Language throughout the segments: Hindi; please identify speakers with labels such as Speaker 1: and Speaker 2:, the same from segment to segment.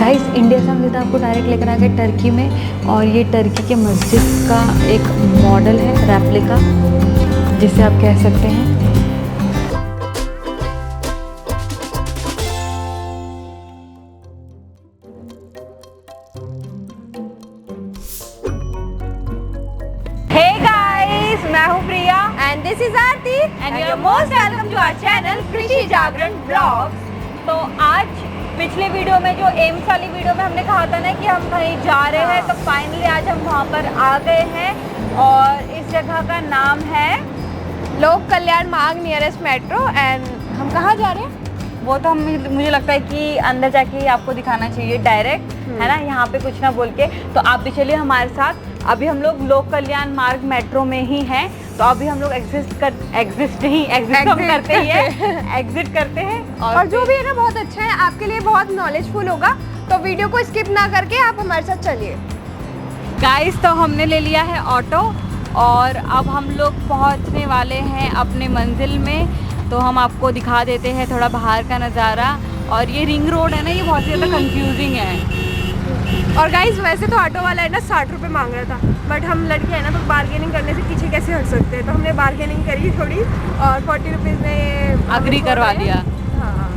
Speaker 1: गाइस इंडिया से हम सीधा आपको डायरेक्ट लेकर आ गए टर्की में, और ये टर्की के मस्जिद का एक मॉडल है, रेप्लिका जिसे आप कह सकते हैं।
Speaker 2: Hey guys, मैं हूँ प्रिया and this is Aarti and you're most welcome to our channel कृषि जागरण ब्लॉग्स। तो आज पिछले वीडियो में जो एम्स वाली वीडियो में हमने कहा था ना कि हम कहीं जा रहे हैं, तो फाइनली आज हम वहाँ पर आ गए हैं और इस जगह का नाम है
Speaker 3: लोक कल्याण मार्ग नियरेस्ट मेट्रो। एंड हम कहाँ जा रहे हैं
Speaker 2: वो तो मुझे लगता है कि अंदर जाके ही आपको दिखाना चाहिए डायरेक्ट, है ना, यहाँ पे कुछ ना बोल के। तो आप भी चलिए हमारे साथ। अभी हम लोग लोक कल्याण मार्ग मेट्रो में ही हैं, तो अभी हम लोग एग्जिट करते हैं
Speaker 3: और जो भी है ना बहुत अच्छा है, आपके लिए बहुत नॉलेजफुल होगा, तो वीडियो को स्किप ना करके आप हमारे साथ चलिए।
Speaker 2: गाइस तो हमने ले लिया है ऑटो और अब हम लोग पहुंचने वाले हैं अपने मंजिल में। तो हम आपको दिखा देते हैं थोड़ा बाहर का नज़ारा। और ये रिंग रोड है ना, ये बहुत ज़्यादा कंफ्यूजिंग है।
Speaker 3: और गाइस वैसे तो ऑटो वाला है ना 60 रुपये मांग रहा था, बट हम लड़के हैं ना, तो बार्गेनिंग करने से पीछे कैसे हट सकते हैं, तो हमने बार्गेनिंग करी थोड़ी और 40 रुपीज़ में
Speaker 2: अग्री करवा दिया।
Speaker 3: हाँ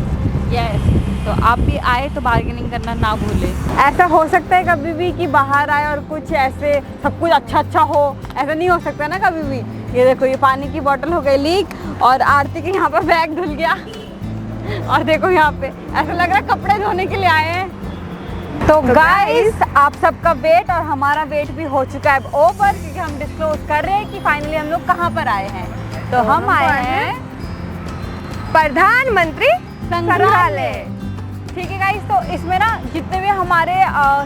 Speaker 2: यस, तो आप भी आए तो बार्गेनिंग करना ना भूलें। ऐसा हो सकता है कभी भी कि बाहर आए और कुछ ऐसे सब कुछ अच्छा हो, ऐसा नहीं हो सकता ना कभी भी। ये देखो, ये पानी की बोतल हो गई लीक और आरती के यहाँ पर बैग धुल गया। और देखो यहाँ पे ऐसा लग रहा है कपड़े धोने के लिए आए हैं। तो गाइस आप सबका वेट और हमारा वेट भी हो चुका है अब ओवर, क्योंकि हम डिस्क्लोज कर रहे हैं कि फाइनली हम लोग कहाँ पर आए हैं। तो हम आए हैं
Speaker 3: प्रधानमंत्री संग्रहालय।
Speaker 2: ठीक है गाइस, तो इसमें ना जितने भी हमारे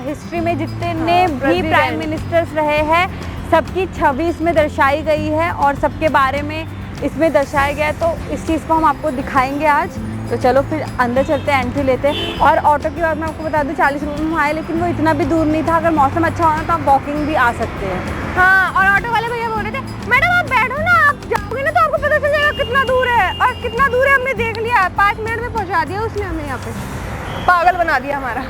Speaker 2: हिस्ट्री में जितने भी प्राइम मिनिस्टर्स रहे हैं, सबकी छवि इसमें दर्शाई गई है और सबके बारे में इसमें दर्शाया गया है। तो इस चीज़ को हम आपको दिखाएंगे आज। तो चलो फिर अंदर चलते हैं, एंट्री लेते हैं। और ऑटो की बात मैं आपको बता दूं, 40 रुपये में आए, लेकिन वो इतना भी दूर नहीं था। अगर मौसम अच्छा होना तो आप वॉकिंग भी आ सकते हैं।
Speaker 3: हाँ, और ऑटो वाले भैया बोल रहे थे मैडम आप बैठो ना, आप जाओगे ना तो आपको पता चल जाएगा कितना दूर है। और कितना दूर है हमने देख लिया, 5 मिनट में पहुँचा दिया उसने हमें, यहाँ पे पागल बना दिया हमारा।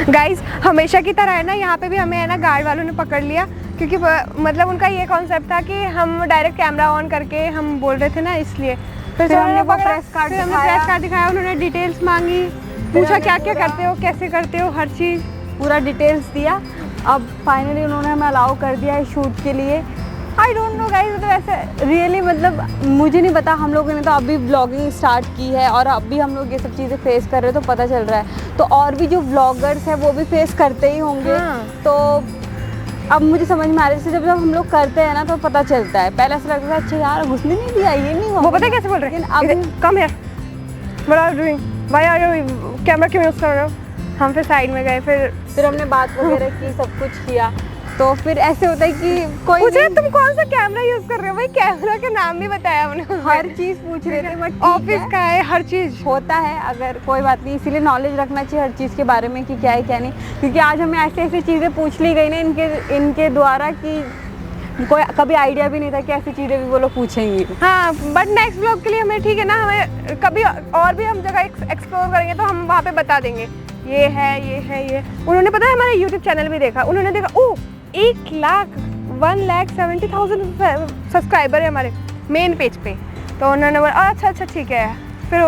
Speaker 3: गाइस हमेशा की तरह है ना, यहाँ पे भी हमें है ना गार्ड वालों ने पकड़ लिया, क्योंकि मतलब उनका ये कॉन्सेप्ट था कि हम डायरेक्ट कैमरा ऑन करके हम बोल रहे थे ना, इसलिए फिर हमने प्रेस कार्ड दिखाया, उन्होंने डिटेल्स मांगी, पूछा क्या क्या करते हो, कैसे करते हो, हर चीज़
Speaker 2: पूरा डिटेल्स दिया। अब फाइनली उन्होंने हमें अलाउ कर दिया है शूट के लिए। आई डोंट नो गाइस, मतलब ऐसे रियली मतलब मुझे नहीं पता। हम लोगों ने तो अभी ब्लॉगिंग स्टार्ट की है और अभी हम लोग ये सब चीज़ें फेस कर रहे हैं, तो पता चल रहा है। तो और भी जो ब्लॉगर्स हैं वो भी फेस करते ही होंगे। तो अब मुझे समझ में आ रही है, जब हम लोग करते हैं ना तो पता चलता है। पहले ऐसा लगता था अच्छा यार घुसने नहीं दिया, ये नहीं हुआ।
Speaker 3: वो पता है कैसे बोल रहे हैं, अब कम है, what are you doing, why are you camera क्यों यूज़ कर रहे हो। हम फिर साइड में गए, फिर हमने बात वगैरह की, सब कुछ किया। तो फिर ऐसे होता है कि कोई पूछ रहे तुम कौन सा कैमरा यूज़ कर रहे हो, भाई कैमरा का नाम भी बताया हमने,
Speaker 2: हर चीज़ पूछ रहे थे, बट
Speaker 3: ऑफिस का है, हर चीज़ होता
Speaker 2: है। अगर कोई बात नहीं, इसीलिए नॉलेज रखना चाहिए हर चीज़ के बारे में कि क्या है क्या नहीं, क्योंकि आज हमें ऐसी ऐसी चीज़ें पूछ ली गई ना इनके द्वारा कि कोई कभी आइडिया भी नहीं था कि ऐसी चीज़ें भी वो लोग पूछेंगे।
Speaker 3: हाँ, बट नेक्स्ट ब्लॉग के लिए हमें ठीक है ना, हमें कभी और भी हम जगह एक्सप्लोर करेंगे तो हम वहाँ पे बता देंगे ये है ये है ये। उन्होंने पता है हमारे यूट्यूब चैनल भी देखा, उन्होंने देखा 1,70,000 सब्सक्राइबर है हमारे मेन पेज पे। तो उन्होंने बोला अच्छा ठीक है। फिर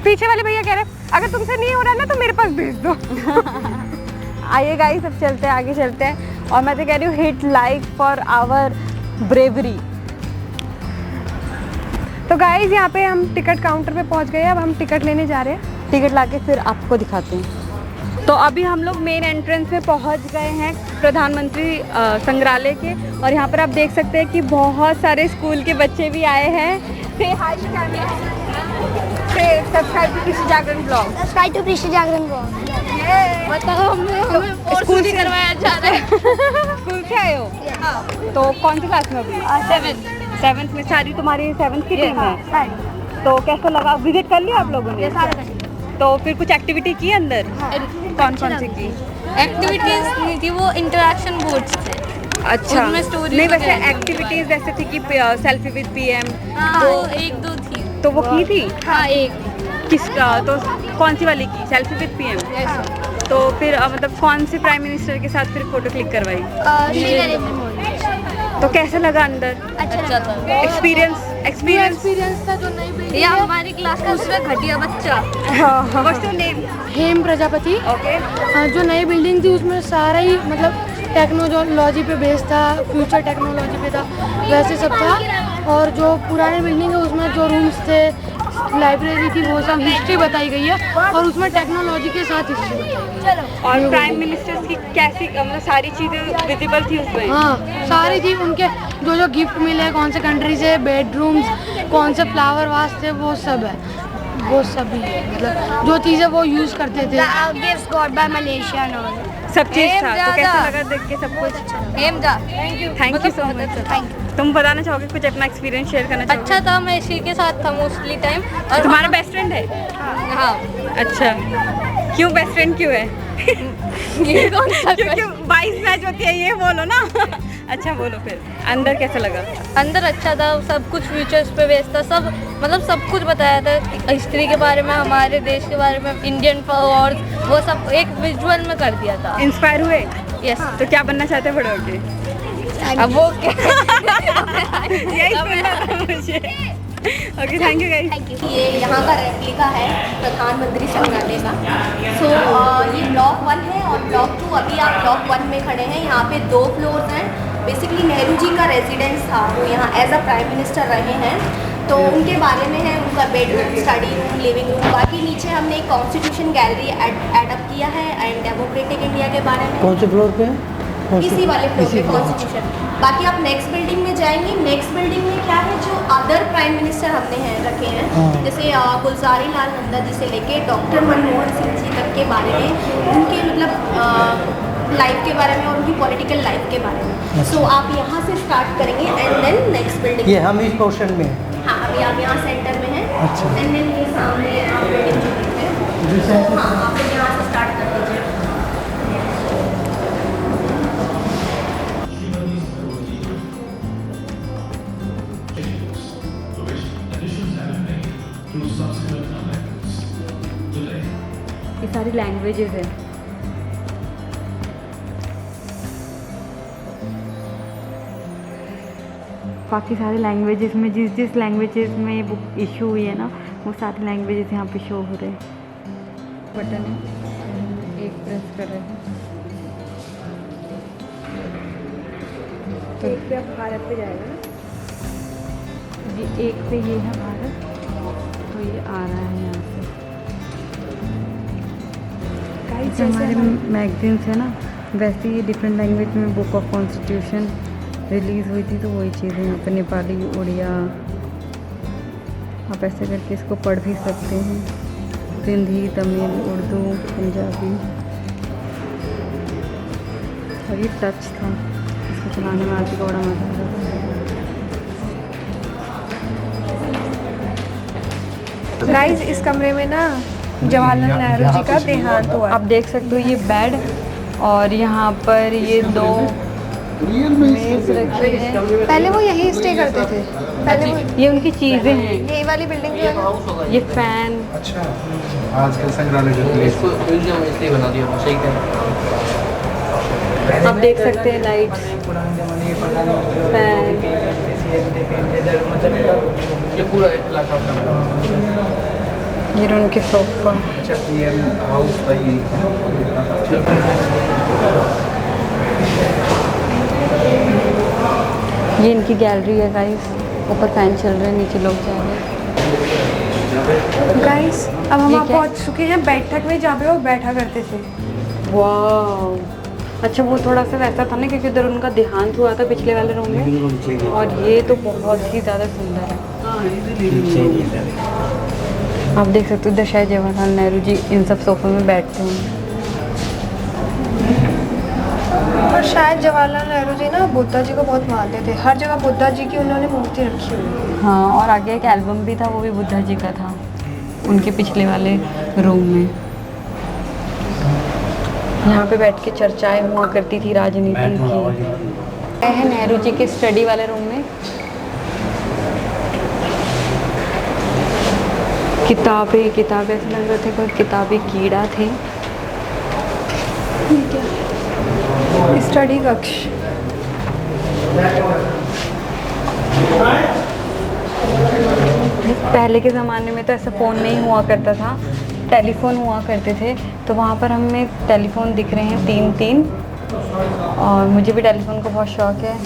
Speaker 3: पीछे वाले भैया कह रहे अगर तुमसे नहीं हो रहा ना तो मेरे पास भेज दो।
Speaker 2: आइए गाइस, सब चलते हैं, आगे चलते हैं। और मैं तो कह रही हूँ hit like for our bravery.
Speaker 3: तो गाइस यहाँ पे हम टिकट काउंटर पे पहुँच गए, अब हम टिकट लेने जा रहे हैं।
Speaker 2: टिकट लाके फिर आपको दिखाते हैं। तो अभी हम लोग मेन एंट्रेंस पे पहुंच गए हैं प्रधानमंत्री संग्रहालय के, और यहाँ पर आप देख सकते हैं कि बहुत सारे स्कूल के बच्चे भी आए हैं। सब्सक्राइब टू कृषि जागरण ब्लॉग,
Speaker 4: सब्सक्राइब टू कृषि जागरण ब्लॉग।
Speaker 2: बताओ हमें स्कूल से करवाया जा रहा है। स्कूल से आए हो? तो कौन सी क्लास में अभी? 7th में। सारी तुम्हारी 7th की टीम है। तो कैसा लगा, विजिट कर लिया आप लोगों ने? तो फिर कुछ एक्टिविटी की अंदर? कौन सी की?
Speaker 4: एक्टिविटीज नहीं थी, वो इंटरेक्शन बोर्ड्स थे।
Speaker 2: अच्छा,
Speaker 4: स्टोरी
Speaker 2: नहीं वैसे एक्टिविटीज जैसे थी कि सेल्फी विद पीएम,
Speaker 4: तो 1-2 थी।
Speaker 2: तो वो की थी?
Speaker 4: हाँ, एक
Speaker 2: किसका, तो कौन सी वाली की, सेल्फी विद पीएम? तो फिर मतलब कौन से प्राइम मिनिस्टर के साथ फिर फोटो क्लिक करवाई?
Speaker 4: श्री नरेंद्र मोदी।
Speaker 2: तो कैसा लगा अंदर?
Speaker 4: अच्छा था।
Speaker 2: एक्सपीरियंस
Speaker 4: था जो नहीं भी ये हमारी क्लास का उसमें घटिया बच्चा।
Speaker 2: What's your name?
Speaker 5: Hem Prajapati.
Speaker 2: Okay.
Speaker 5: जो नई बिल्डिंग थी उसमें सारा ही मतलब टेक्नोलॉजी पे बेस्ड था, फ्यूचर टेक्नोलॉजी पे था, वैसे सब था। और जो पुराने बिल्डिंग है उसमें जो रूम्स थे, लाइब्रेरी थी, वो सब हिस्ट्री बताई गई है और उसमें टेक्नोलॉजी के साथ हिस्ट्री बताई गई है।
Speaker 2: और प्राइम मिनिस्टर्स की कैसी मतलब सारी चीज़ें विजिबल थी उसमें?
Speaker 5: हाँ, सारी थी। उनके जो जो गिफ्ट मिले, कौन से कंट्री से, बेडरूम्स, कौन से फ्लावर वास थे, वो सब है, वो सभी है। मतलब जो चीज़ें वो यूज़ करते थे।
Speaker 4: Gifts got by Malaysia and all.
Speaker 2: सब चीज़ था। तो कैसा लगा देख के सब कुछ? Thank you so much. तुम बताना चाहोगे कुछ अपना एक्सपीरियंस शेयर करना चाहोगे?
Speaker 4: अच्छा था, मैं इसी के साथ था मोस्टली टाइम। और
Speaker 2: तुम्हारा बेस्ट फ्रेंड है?
Speaker 4: हाँ।
Speaker 2: अच्छा, क्यों बेस्ट फ्रेंड क्यों है?
Speaker 4: ये कौन सा
Speaker 2: क्योंकि 22 मैच होती है, ये बोलो ना। अच्छा बोलो फिर, अंदर कैसा लगा?
Speaker 4: अंदर अच्छा था, सब कुछ फ्यूचर्स पे बेस्ड था, सब मतलब सब कुछ बताया था, हिस्ट्री के बारे में, हमारे देश के बारे में, इंडियन वॉर, वो सब एक विजुअल में कर दिया था।
Speaker 2: इंस्पायर हुए?
Speaker 4: यस।
Speaker 2: तो क्या बनना चाहते हैं बड़े होके?
Speaker 4: अब वो क्या
Speaker 2: यही सुनना था मुझे। Okay, thank you guys.
Speaker 6: ये यहाँ का रेप्लिका है प्रधानमंत्री संग्रहालय का। सो ये ब्लॉक 1 है और ब्लॉक 2, अभी आप ब्लॉक 1 में खड़े हैं। यहाँ पे 2 फ्लोर्स हैं। बेसिकली नेहरू जी का रेजिडेंस था, वो यहाँ एज अ प्राइम मिनिस्टर रहे हैं, तो उनके बारे में है। उनका bedroom, study room, living room. बाकी नीचे हमने एक कॉन्स्टिट्यूशन गैलरी एडअप किया है एंड डेमोक्रेटिक इंडिया के बारे में।
Speaker 7: कौन से फ्लोर पे?
Speaker 6: इसी वाले फ्लोर पे कॉन्स्टिट्यूशन। बाकी आप नेक्स्ट बिल्डिंग में जाएंगे। नेक्स्ट बिल्डिंग में क्या है, जो अदर प्राइम मिनिस्टर हमने हैं रखे हैं, जैसे गुलजारी लाल नंदा जी से लेके डॉक्टर मनमोहन सिंह जी तक के बारे में, उनके मतलब लाइफ के बारे में और उनकी पॉलिटिकल लाइफ के बारे में। सो आप यहाँ से स्टार्ट करेंगे एंड देन नेक्स्ट बिल्डिंग।
Speaker 7: ये हम इस पोर्शन में?
Speaker 6: हाँ, अभी आप यहाँ सेंटर में हैं।
Speaker 7: अच्छा।
Speaker 6: एंड देन ये सामने आप बिल्डिंग जो देखते हैं, तो हाँ आप लोग यहाँ से स्टार्ट कर दीजिए।
Speaker 2: ये सारी लैंग्वेजेस है। काफ़ी सारे लैंग्वेजेस में जिस लैंग्वेजेस में ये बुक इशू हुई है ना, वो सारी लैंग्वेजेस यहाँ पे शो हो रहे हैं। बटन है, एक प्रेस कर रहे हैं तो एक पे भारत पे जाएगा ना जी, एक पे ये है भारत, तो ये आ रहा है यहाँ से। जैसे हमारे मैगजीन्स है ना, वैसे ही डिफरेंट लैंग्वेज में बुक ऑफ कॉन्स्टिट्यूशन रिलीज़ हुई थी, तो वही चीज़ें यहाँ पे नेपाली, उड़िया, आप ऐसे करके इसको पढ़ भी सकते हैं। सिंधी, तमिल, उर्दू, पंजाबी। और ये टच था, इसको चलाने में आती का बड़ा मज़ा आ रहा था।
Speaker 3: गाइस, इस कमरे में ना जवाहरलाल नेहरू जी का देहांत हुआ।
Speaker 2: आप देख सकते हो ये बेड, और यहाँ पर ये 2 मेज रखी हैं।
Speaker 3: पहले वो यही स्टे करते थे। पहले वो
Speaker 2: ये उनकी चीज़ें हैं।
Speaker 3: यही वाली बिल्डिंग जो है ना,
Speaker 2: ये फैन।
Speaker 8: अच्छा, आजकल संग्रहालय
Speaker 9: इसको म्यूजियम इसलिए बना दिया, सही कह।
Speaker 2: आप देख सकते हैं लाइट्स, फैन।
Speaker 9: ये पूरा इलाका
Speaker 2: ये उनके सोफा।
Speaker 8: अच्छा, पीएम हाउस था ये।
Speaker 2: ये इनकी गैलरी है गाइस। ऊपर फैन चल रहे हैं, नीचे लोग जा रहे हैं।
Speaker 3: गाइस अब हम
Speaker 2: ये
Speaker 3: आप
Speaker 2: क्या?
Speaker 3: पहुंच चुके हैं बैठक में, जहाँ पे वो बैठा करते थे।
Speaker 2: वाह, अच्छा वो थोड़ा सा वैसा था ना, क्योंकि उधर उनका देहांत हुआ था पिछले वाले रूम में, और ये तो बहुत ही ज़्यादा सुंदर है। आप देख सकते हो, इधर शायद जवाहरलाल नेहरू जी इन सब सोफे में बैठते हैं।
Speaker 3: और शायद जवाहरलाल नेहरू जी ना बुद्धा जी को बहुत मानते थे। हर जगह बुद्धा जी की उन्होंने मूर्ति रखी हुई है।
Speaker 2: हाँ, और आगे एक एल्बम भी था, वो भी बुद्धा जी का था, उनके पिछले वाले रूम में। यहाँ पे बैठ के चर्चाएं हुआ करती थी राजनीति की। है नेहरू जी के स्टडी वाले रूम में
Speaker 1: किताबें किताबें ऐसे लग रहे थे कोई किताबी कीड़ा थे।
Speaker 3: स्टडी कक्ष।
Speaker 1: पहले के ज़माने में तो ऐसा फ़ोन नहीं हुआ करता था, टेलीफोन हुआ करते थे। तो वहाँ पर हमें टेलीफोन दिख रहे हैं 3 और मुझे भी टेलीफोन का बहुत शौक है।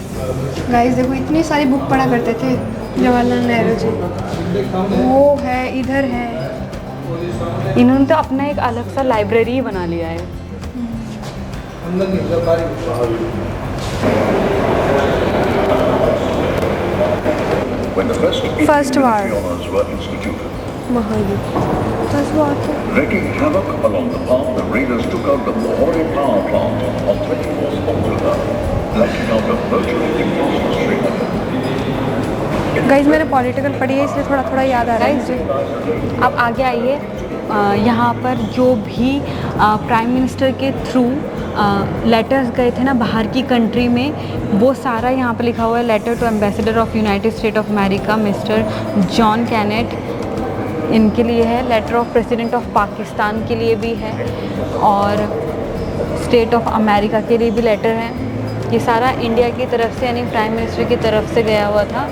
Speaker 3: गाइस देखो इतनी सारी बुक पढ़ा करते थे जवाहरलाल नेहरू जी। वो है, इधर है।
Speaker 1: इन्होंने तो अपना एक अलग सा लाइब्रेरी ही बना लिया है।
Speaker 3: फर्स्ट वार महायुद्ध। First war
Speaker 7: Wreaking havoc along the path, the raiders took out the Mohori power plant on 24th October, blacking out a virtually impossible Srinagar.
Speaker 3: Guys मैंने पॉलिटिकल पढ़ी है इसलिए थोड़ा थोड़ा याद आ रहा है मुझे।
Speaker 1: अब आगे आइए, यहाँ पर जो भी प्राइम मिनिस्टर के थ्रू लेटर्स गए थे ना बाहर की कंट्री में, वो सारा यहाँ पर लिखा हुआ है। Letter to ambassador of United State of America mister John Kennett, इनके लिए है। Letter of president of Pakistan के लिए भी है और स्टेट ऑफ अमेरिका के लिए भी लेटर है। ये सारा इंडिया की तरफ से यानी प्राइम मिनिस्टर की तरफ से गया हुआ था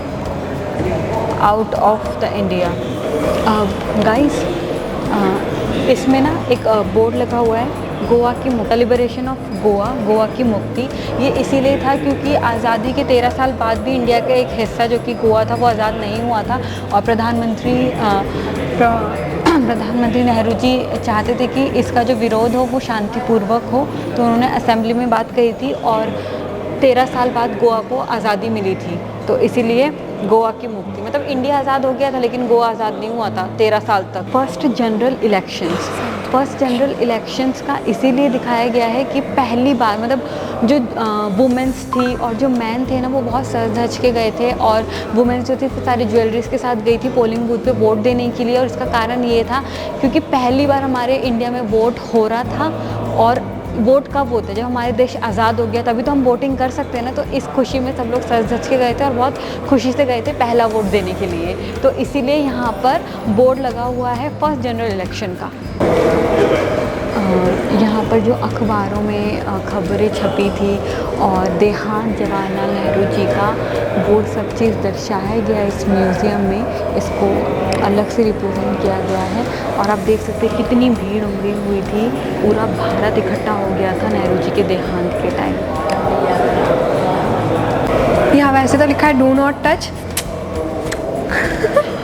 Speaker 1: out of the India. Guys इसमें ना एक बोर्ड लगा हुआ है, गोवा की लिबरेशन ऑफ गोवा, गोवा की मुक्ति। ये इसीलिए था क्योंकि आज़ादी के 13 साल बाद भी इंडिया का एक हिस्सा जो कि गोवा था वो आज़ाद नहीं हुआ था और प्रधानमंत्री नेहरू जी चाहते थे कि इसका जो विरोध हो वो शांतिपूर्वक हो। तो उन्होंने असेंबली में बात कही थी और 13 साल बाद गोवा को आज़ादी मिली थी। तो इसीलिए गोवा की मुक्ति, मतलब इंडिया आज़ाद हो गया था लेकिन गोवा आज़ाद नहीं हुआ था 13 साल तक। फर्स्ट जनरल इलेक्शंस का इसीलिए दिखाया गया है कि पहली बार मतलब जो वुमेंस थी और जो मैन थे ना वो बहुत सज धज के गए थे और वुमेंस जो थी सारी ज्वेलरीज के साथ गई थी पोलिंग बूथ पे वोट देने के लिए। और इसका कारण ये था क्योंकि पहली बार हमारे इंडिया में वोट हो रहा था। और वोट कब होता है? जब हमारे देश आज़ाद हो गया तभी तो हम वोटिंग कर सकते हैं ना। तो इस खुशी में सब लोग सज धज के गए थे और बहुत खुशी से गए थे पहला वोट देने के लिए। तो इसीलिए यहाँ पर बोर्ड लगा हुआ है फर्स्ट जनरल इलेक्शन का। यहाँ पर जो अखबारों में खबरें छपी थी और देहांत जवाहरलाल नेहरू जी का वो सब चीज़ दर्शाया गया इस म्यूज़ियम में। इसको अलग से रिप्रेजेंट किया गया है और आप देख सकते हैं कितनी भीड़ उमड़ी हुई थी। पूरा भारत इकट्ठा हो गया था नेहरू जी के देहांत के टाइम।
Speaker 3: यहाँ वैसे तो लिखा है डू नॉट टच।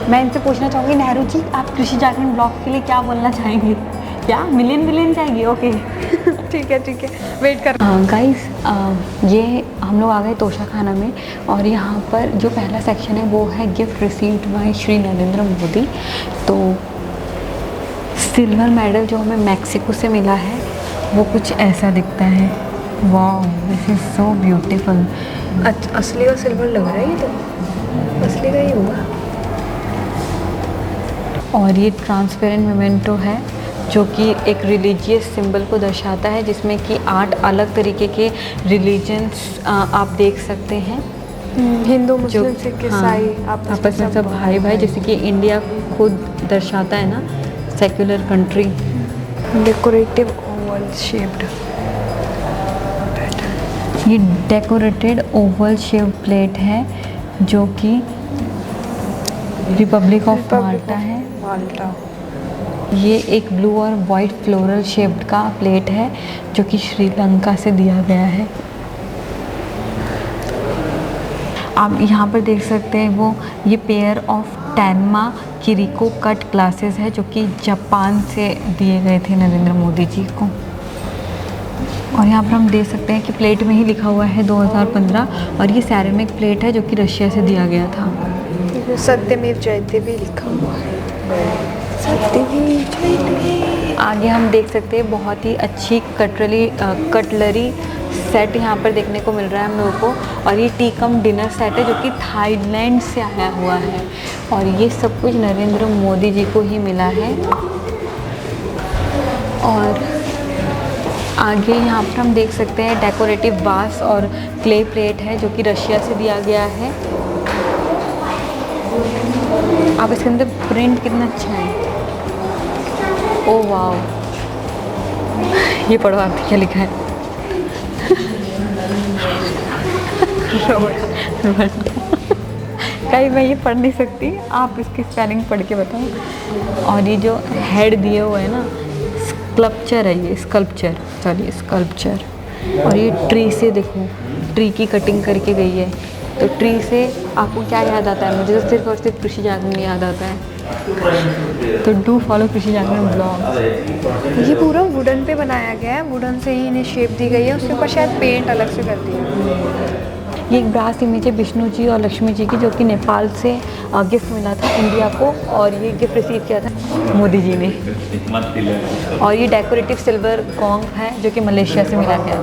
Speaker 1: मैं इनसे पूछना चाहूँगी नेहरू जी आप कृषि जागरण ब्लॉग के लिए क्या बोलना चाहेंगे? क्या मिलियन चाहिए? ओके
Speaker 3: ठीक है वेट कर।
Speaker 1: गाइस ये हम लोग आ गए तोशा खाना में और यहाँ पर जो पहला सेक्शन है वो है gift received by Shri Narendra Modi. तो सिल्वर मेडल जो हमें मैक्सिको से मिला है वो कुछ ऐसा दिखता है। Wow this is so beautiful.
Speaker 3: असली का सिल्वर लग रहा है ये तो असली का ही होगा।
Speaker 1: और ये ट्रांसपेरेंट मोमेंटो है जो कि एक रिलीजियस सिंबल को दर्शाता है जिसमें कि 8 अलग तरीके के रिलीजन्स आप देख सकते हैं।
Speaker 3: हिंदू मुस्लिम सिख ईसाई
Speaker 1: आपस में सब भाई जैसे कि इंडिया खुद दर्शाता है ना secular country.
Speaker 3: Decorative Oval shaped,
Speaker 1: ये डेकोरेटेड ओवल शेप प्लेट है जो कि रिपब्लिक ऑफ माल्टा है। ये एक ब्लू और वाइट फ्लोरल शेप्ड का प्लेट है जो कि श्रीलंका से दिया गया है। आप यहाँ पर देख सकते हैं वो ये पेयर ऑफ टैनमा किरिको कट ग्लासेस है जो कि जापान से दिए गए थे नरेंद्र मोदी जी को। और यहाँ पर हम देख सकते हैं कि प्लेट में ही लिखा हुआ है 2015 और ये सैरेमिक प्लेट है जो कि रशिया से दिया गया था।
Speaker 3: सत्यमेव जयते भी लिखा हुआ है।
Speaker 1: आगे हम देख सकते हैं बहुत ही अच्छी कटलरी सेट यहाँ पर देखने को मिल रहा है हम लोगों को। और ये टी कम डिनर सेट है जो कि थाईलैंड से आया हुआ है और ये सब कुछ नरेंद्र मोदी जी को ही मिला है। और आगे यहाँ पर हम देख सकते हैं डेकोरेटिव वास और क्ले प्लेट है जो कि रशिया से दिया गया है। आप इसके अंदर प्रिंट कितना अच्छा है। ओ वाओ, ये पढ़ो आप क्या लिखा है। कहीं मैं ये पढ़ नहीं सकती, आप इसकी स्पेलिंग पढ़ के बताओ। और ये जो हेड दिए हुए है ना, स्कल्पचर है ये, स्कल्पचर। और ये ट्री से देखो, ट्री की कटिंग करके गई है। तो ट्री से आपको क्या याद आता है? मुझे तो सिर्फ और सिर्फ कृषि जागरण याद आता है। तो डू फॉलो कृषि जागरण ब्लॉग।
Speaker 3: ये पूरा वुडन पे बनाया गया है, वुडन से ही इन्हें शेप दी गई है, उसके ऊपर शायद पेंट अलग से कर दिया है।
Speaker 1: ये एक ब्रास इमेज है विष्णु जी और लक्ष्मी जी की, जो कि नेपाल से गिफ्ट मिला था इंडिया को, और ये गिफ्ट रिसीव किया था मोदी जी ने। और ये डेकोरेटिव सिल्वर कॉन्ग है जो कि मलेशिया से मिला गया।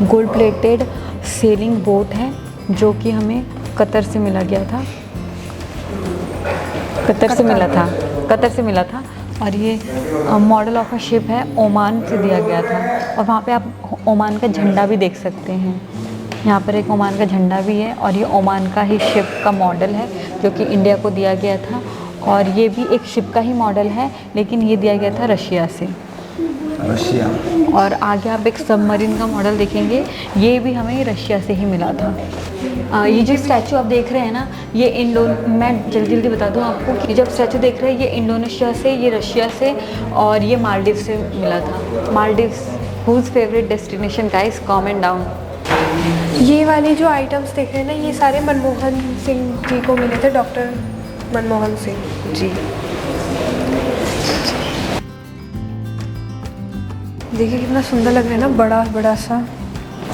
Speaker 1: गोल्ड प्लेटेड सेलिंग बोट है जो कि हमें कतर से मिला गया था, कतर से मिला था। और ये मॉडल ऑफ अ शिप है, ओमान से दिया गया था। और वहाँ पे आप ओमान का झंडा भी देख सकते हैं। यहाँ पर एक ओमान का झंडा भी है, और ये ओमान का ही शिप का मॉडल है जो कि इंडिया को दिया गया था। और ये भी एक शिप का ही मॉडल है, लेकिन ये दिया गया था रशिया से। और आगे आप एक सबमरीन का मॉडल देखेंगे, ये भी हमें रशिया से ही मिला था। ये जो स्टैचू आप देख रहे हैं ना, ये मैं जल्दी बता दूं आपको कि जब स्टैचू देख रहे हैं, ये इंडोनेशिया से, ये रशिया से, और ये मालदीव से मिला था। Maldives, whose favourite destination guys, comment down.
Speaker 3: ये वाली जो आइटम्स देख रहे हैं ना, ये सारे मनमोहन सिंह जी को मिले थे, डॉक्टर मनमोहन सिंह जी। देखिए कितना सुंदर लग रहा है ना, बड़ा बड़ा सा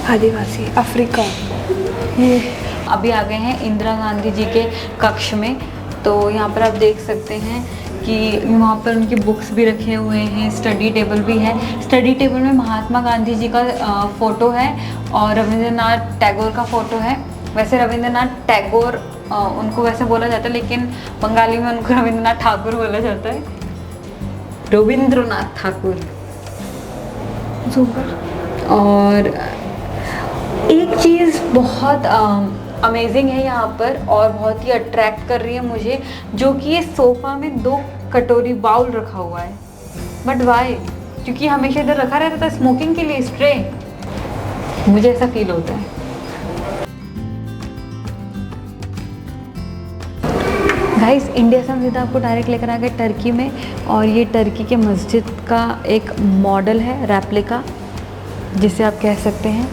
Speaker 3: आदिवासी अफ्रीका।
Speaker 1: ये अभी आ गए हैं इंदिरा गांधी जी के कक्ष में। तो यहाँ पर आप देख सकते हैं कि वहाँ पर उनकी बुक्स भी रखे हुए हैं, स्टडी टेबल भी है। स्टडी टेबल में महात्मा गांधी जी का फ़ोटो है और रविंद्रनाथ टैगोर का फ़ोटो है। वैसे रविंद्रनाथ टैगोर उनको वैसे बोला जाता है, लेकिन बंगाली में उनको रविंद्रनाथ ठाकुर बोला जाता है, रविंद्रनाथ ठाकुर। और एक चीज़ बहुत अमेजिंग है यहाँ पर और बहुत ही अट्रैक्ट कर रही है मुझे, जो कि ये सोफ़ा में 2 कटोरी बाउल रखा हुआ है। But why? क्योंकि हमेशा इधर रखा रहता था स्मोकिंग के लिए स्प्रे, मुझे ऐसा फील होता है। गाइस, इंडिया से हम सीधा आपको डायरेक्ट लेकर आ गए टर्की में, और ये टर्की के मस्जिद का एक मॉडल है, रेप्लिका जिसे आप कह सकते हैं।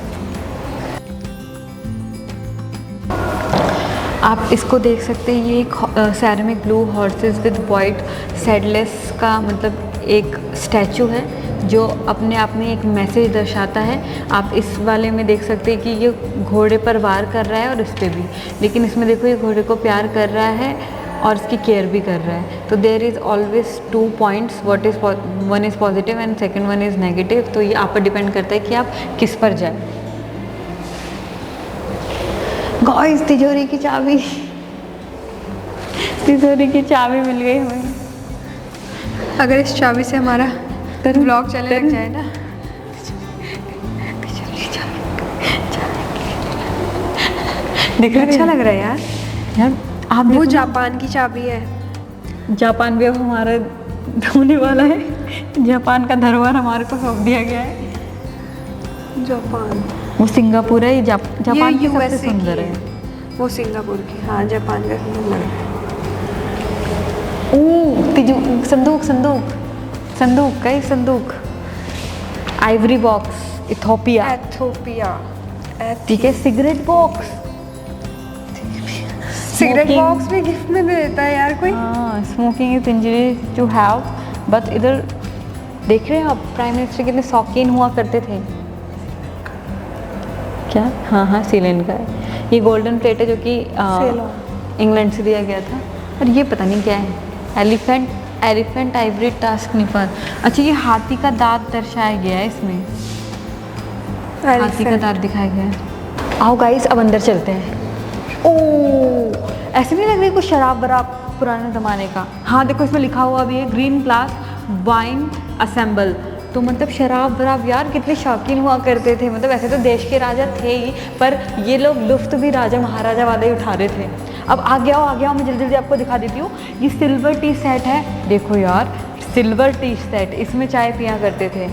Speaker 1: आप इसको देख सकते हैं, ये एक ceramic blue horses with white saddles का मतलब एक स्टैचू है जो अपने आप में एक मैसेज दर्शाता है। आप इस वाले में देख सकते हैं कि ये घोड़े पर वार कर रहा है और इस पर भी, लेकिन इसमें देखो ये घोड़े को प्यार कर रहा है और इसकी केयर भी कर रहा है। तो there is always 2 points, one is positive and second one is negative. तो ये आप पर डिपेंड करता है कि आप किस पर जाए। गाइस, तिजोरी की चाबी मिल गई हमें।
Speaker 3: अगर इस चाबी से हमारा ब्लॉग चलने लग जाए ना,
Speaker 1: देख रहे, अच्छा लग रहा है यार। आप
Speaker 3: वो जापान की चाबी है।
Speaker 1: जापान भी अब हमारा होने वाला है। जापान का धरोहर हमारे को सौंप दिया गया है।
Speaker 3: जापान, वो
Speaker 1: सिंगापुर है, जापान की सबसे सुंदर है।
Speaker 3: वो सिंगापुर की, हाँ जापान का सुंदर लग रहा है।
Speaker 1: संदूक आइवरी बॉक्स, इथोपिया। ठीक है, सिगरेट बॉक्स
Speaker 3: भी गिफ्ट में दे देता है यार कोई।
Speaker 1: हाँ, smoking is injurious to have. But इधर देख रहे हैं आप, प्राइम मिनिस्टर कितने शौकीन हुआ करते थे। क्या? हाँ, सीलेन का है। ये गोल्डन प्लेट है जो कि इंग्लैंड से दिया गया था। और ये पता नहीं क्या है, एलिफेंट आइवरी टास्क निफर। अच्छा, ये हाथी का दांत दर्शाया गया है इसमें, हाथी का दांत दिखाया गया है। आओ गाइस, अब अंदर चलते हैं। ओह, ऐसे नहीं लग रही कुछ शराब वराब पुराने ज़माने का। हाँ देखो, इसमें लिखा हुआ भी है ग्रीन ग्लास वाइन असेंबल। तो मतलब शराब वराब यार कितने शौकीन हुआ करते थे। मतलब ऐसे तो देश के राजा थे ही, पर ये लोग लुफ्त भी राजा महाराजा वाले ही उठा रहे थे। अब आ गया हो, मैं जल्दी आपको दिखा देती हूँ। ये सिल्वर टी सेट है, देखो यार सिल्वर टी सेट, इसमें चाय पिया करते थे।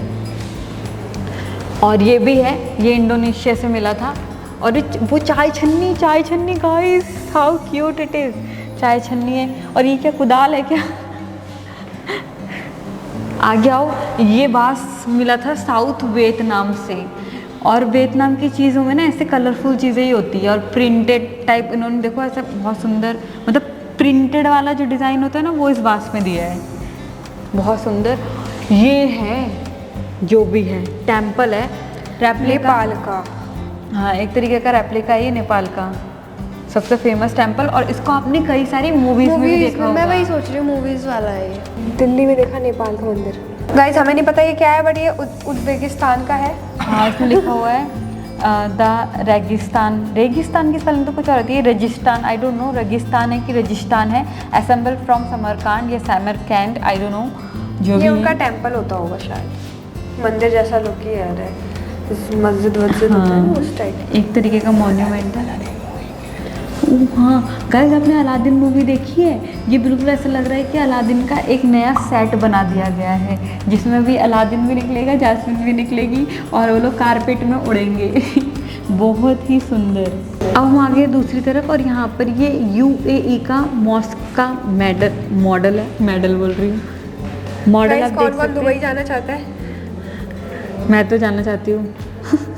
Speaker 1: और ये भी है, ये इंडोनेशिया से मिला था। और वो चाय छन्नी guys, how cute it is. चाय छन्नी है। और ये क्या कुदाल है क्या? आगे आओ। ये बांस मिला था साउथ वियतनाम से। और वियतनाम की चीज़ों में ना ऐसे कलरफुल चीज़ें ही होती है और प्रिंटेड टाइप। इन्होंने देखो ऐसा बहुत सुंदर, मतलब प्रिंटेड वाला जो डिज़ाइन होता है ना, वो इस बांस में दिया है, बहुत सुंदर। ये है जो भी है, टेम्पल है,
Speaker 3: नेपाल का।
Speaker 1: हाँ, एक तरीके का रेप्लिका है ये नेपाल का सबसे फेमस टेम्पल। और इसको आपने कई सारी मूवीज में भी देखा होगा।
Speaker 3: मैं वही सोच रही हूँ, मूवीज वाला है ये। दिल्ली में देखा नेपाल का मंदिर। गाइस हमें नहीं पता ये क्या है, बट ये उज्बेकिस्तान का है।
Speaker 1: हाँ, इसमें लिखा हुआ है द रेगिस्तान। रेगिस्तान की स्पेलिंग तो कुछ और होती है, रेगिस्तान, आई डोंट नो रेगिस्तान है कि रेगिस्तान है। असेंबल फ्रॉम समरकांड या समरकैंड, आई डोंट नो। जो
Speaker 3: ये
Speaker 1: भी
Speaker 3: उनका टेम्पल होता होगा शायद, मंदिर जैसा लुक ही आ रहा है, मस्जिद होता है ना उस टाइप।
Speaker 1: एक तरीके का मॉन्यूमेंट है। हाँ गाइस, आपने अलादीन मूवी देखी है? ये बिल्कुल ऐसा लग रहा है कि अलादीन का एक नया सेट बना दिया गया है, जिसमें भी अलादीन भी निकलेगा, जास्मिन भी निकलेगी और वो लोग कारपेट में उड़ेंगे। बहुत ही सुंदर। अब हम आ गए दूसरी तरफ और यहाँ पर ये UAE का मॉस्क का मॉडल है। मेडल बोल रही हूँ, मॉडल। आप देख सकते हैं।
Speaker 3: दुबई जाना चाहता है?
Speaker 1: मैं तो जाना चाहती हूँ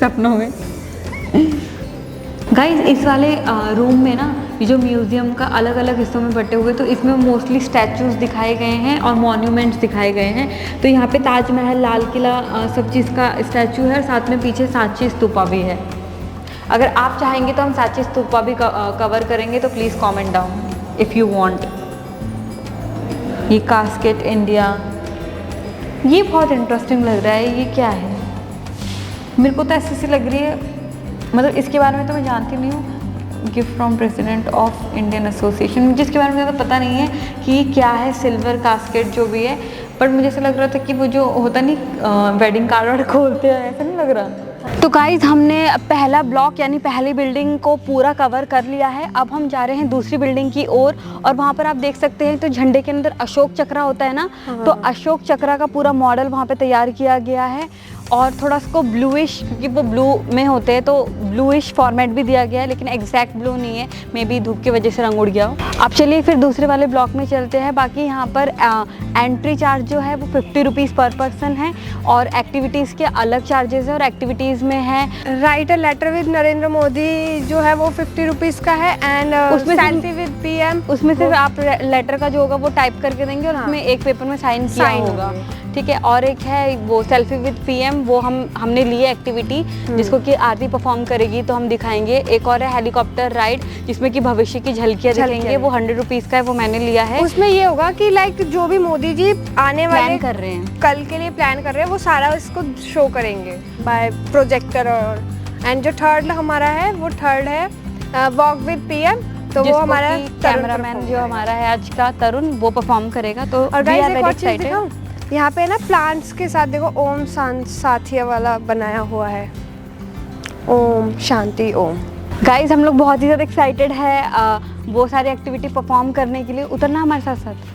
Speaker 1: सपनों में। गाइस, इस वाले रूम में ना ये जो म्यूज़ियम का अलग अलग हिस्सों में बटे हुए, तो इसमें मोस्टली स्टैचूज दिखाए गए हैं और मॉन्यूमेंट्स दिखाए गए हैं। तो यहाँ पे ताजमहल, लाल किला, सब चीज़ का स्टैचू है और साथ में पीछे सांची स्तूपा भी है। अगर आप चाहेंगे तो हम सांची स्तूपा भी कवर करेंगे, तो please comment down if you want. ये कास्केट इंडिया, ये बहुत इंटरेस्टिंग लग रहा है। ये क्या है? मेरे को तो ऐसी लग रही है, मतलब इसके बारे में तो मैं जानती नहीं हूँ। Gift from president of Indian association, मुझे इसके बारे में ज़्यादा पता नहीं है कि ये क्या है, सिल्वर कास्केट जो भी है। बट मुझे ऐसा लग रहा था कि वो जो होता नहीं वेडिंग कार्ड खोलते हैं, ऐसा नहीं लग रहा।
Speaker 2: तो गाइज, हमने पहला ब्लॉक यानी पहली बिल्डिंग को पूरा कवर कर लिया है। अब हम जा रहे हैं दूसरी बिल्डिंग की ओर और वहाँ पर आप देख सकते हैं तो झंडे के अंदर अशोक चक्र होता है ना, तो अशोक चक्र का पूरा मॉडल वहाँ पे तैयार किया गया है। और थोड़ा उसको ब्लूइश, क्योंकि वो ब्लू में होते हैं तो ब्लूइश फॉर्मेट भी दिया गया है, लेकिन एग्जैक्ट ब्लू नहीं है, मे बी धूप की वजह से रंग उड़ गया हो। अब चलिए फिर दूसरे वाले ब्लॉक में चलते हैं। बाकी यहाँ पर एंट्री चार्ज जो है वो 50 रुपीज़ पर पर्सन है और एक्टिविटीज़ के अलग चार्जेस है। और एक्टिविटीज़ में है
Speaker 3: write a letter with Narendra Modi जो है वो 50 रुपीज़ का है। एंड
Speaker 2: उसमें
Speaker 3: सेल्फी विद PM,
Speaker 2: उसमें सिर्फ आप लेटर का जो होगा वो टाइप करके देंगे और उसमें एक पेपर में साइन किया होगा, ठीक है। और एक है वो सेल्फी विद PM, वो हमने ली है एक्टिविटी, जिसको कि आरती परफॉर्म करेगी तो हम दिखाएंगे। एक और है हेलीकॉप्टर राइड, जिसमें कि भविष्य की झलकियाँ दिखेंगे, वो 100 रुपीज़ का है, वो मैंने लिया है।
Speaker 3: उसमें ये होगा कि लाइक जो भी मोदी जी आने वाले
Speaker 2: कर रहे हैं,
Speaker 3: कल के लिए प्लान कर रहे हैं, वो सारा इसको शो करेंगे बाय प्रोजेक्टर। और एंड जो थर्ड हमारा है वो थर्ड है वॉक विद PM, तो वो हमारा
Speaker 2: कैमरामैन जो हमारा है आज का तरुण, वो परफॉर्म करेगा। तो
Speaker 3: और गाइस एक और चीज़ दिखाऊं, यहाँ पे ना प्लांट्स के साथ देखो ओम साथिया वाला बनाया हुआ है, ओम शांति ओम।
Speaker 2: गाइज, हम लोग बहुत ही ज़्यादा एक्साइटेड है वो सारी एक्टिविटी परफॉर्म करने के लिए। उतरना हमारे साथ साथ।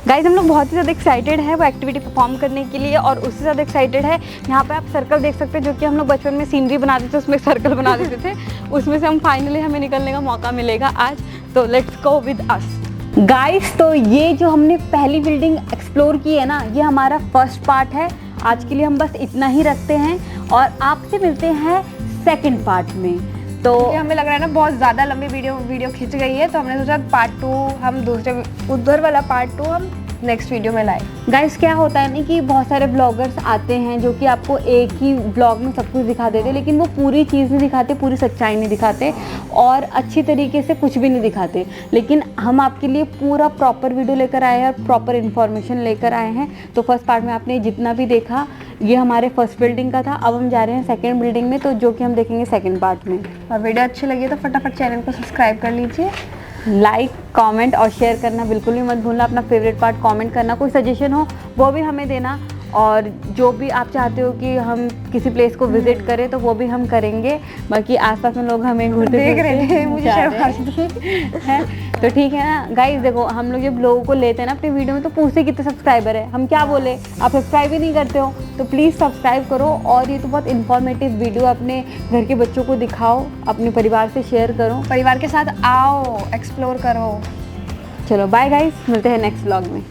Speaker 2: गाइज, हम लोग बहुत ही ज़्यादा एक्साइटेड है वो एक्टिविटी परफॉर्म करने के लिए, और उससे ज़्यादा एक्साइटेड है यहाँ पे आप सर्कल देख सकते हैं, जो कि हम लोग बचपन में सीनरी बनाते थे, उसमें सर्कल बना देते थे। उसमें से हम फाइनली हमें निकलने का मौका मिलेगा आज। तो let's go with us guys. तो ये जो हमने पहली बिल्डिंग एक्सप्लोर की है ना, ये हमारा फर्स्ट पार्ट है। आज के लिए हम बस इतना ही रखते हैं और आपसे मिलते हैं सेकंड पार्ट में। तो
Speaker 3: हमें लग रहा है ना बहुत ज़्यादा लंबी वीडियो खिंच गई है, तो हमने सोचा पार्ट 2 हम दूसरे उधर वाला पार्ट 2 हम नेक्स्ट वीडियो में लाए।
Speaker 2: गाइस, क्या होता है ना कि बहुत सारे ब्लॉगर्स आते हैं जो कि आपको एक ही ब्लॉग में सब कुछ दिखा देते, लेकिन वो पूरी चीज़ नहीं दिखाते, पूरी सच्चाई नहीं दिखाते और अच्छी तरीके से कुछ भी नहीं दिखाते। लेकिन हम आपके लिए पूरा प्रॉपर वीडियो लेकर आए हैं और प्रॉपर इन्फॉर्मेशन लेकर आए हैं। तो फर्स्ट पार्ट में आपने जितना भी देखा, ये हमारे फर्स्ट बिल्डिंग का था। अब हम जा रहे हैं सेकेंड बिल्डिंग में, तो जो कि हम देखेंगे सेकेंड पार्ट में।
Speaker 3: और वीडियो अच्छी लगी तो फटाफट चैनल को सब्सक्राइब कर लीजिए,
Speaker 2: लाइक, कमेंट और शेयर करना बिल्कुल भी मत भूलना। अपना फेवरेट पार्ट कमेंट करना, कोई सजेशन हो वो भी हमें देना। और जो भी आप चाहते हो कि हम किसी प्लेस को विजिट करें तो वो भी हम करेंगे। बाकी आसपास में लोग हमें घूरते
Speaker 3: देख रहे थे, मुझे
Speaker 2: जा
Speaker 3: शर्म
Speaker 2: रहे हैं। तो ठीक है ना गाइस, देखो हम लोग जब लोगों को लेते हैं ना अपनी वीडियो में तो पूछते कितने सब्सक्राइबर है, हम क्या बोले, आप सब्सक्राइब ही नहीं करते हो, तो प्लीज़ सब्सक्राइब करो। और ये तो बहुत इन्फॉर्मेटिव वीडियो, अपने घर के बच्चों को दिखाओ, अपने परिवार से शेयर करो,
Speaker 3: परिवार के साथ आओ, एक्सप्लोर करो।
Speaker 2: चलो बाय गाइस, मिलते हैं नेक्स्ट व्लॉग में।